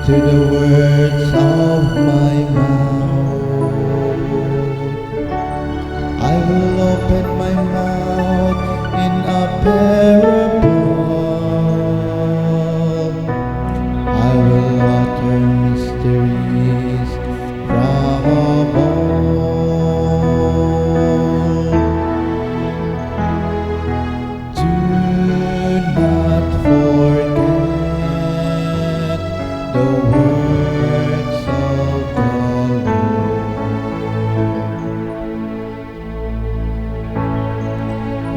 to the words of my mouth. I will open my mouth in a parable. I will utter mysteries from above. Do not forget the words of the Lord.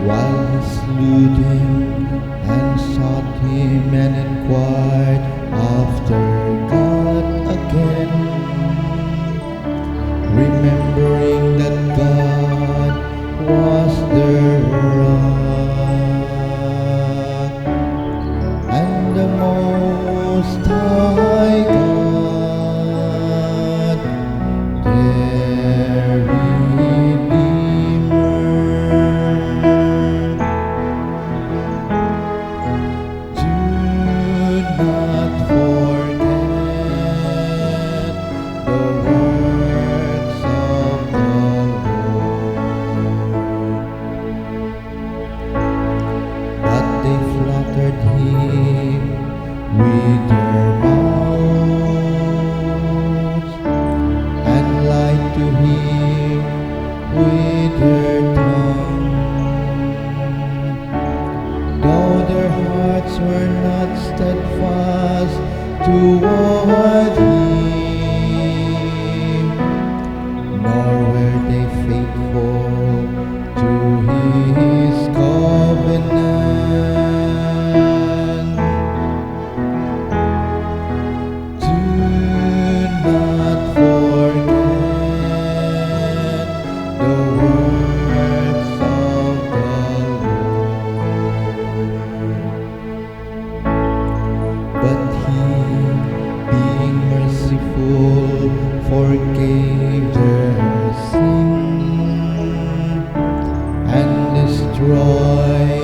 While he slew him and sought him and inquired after God again, remembering that God was their rock and the Most High God, their Redeemer. Do not forget the words of the Lord. But they flattered him with their mouths and lied to him with their tongue. Though their hearts were not steadfast toward him, nor were they faithful to his covenant. Do not forget the words of the Lord. But he, being merciful, forgave their sin and destroyed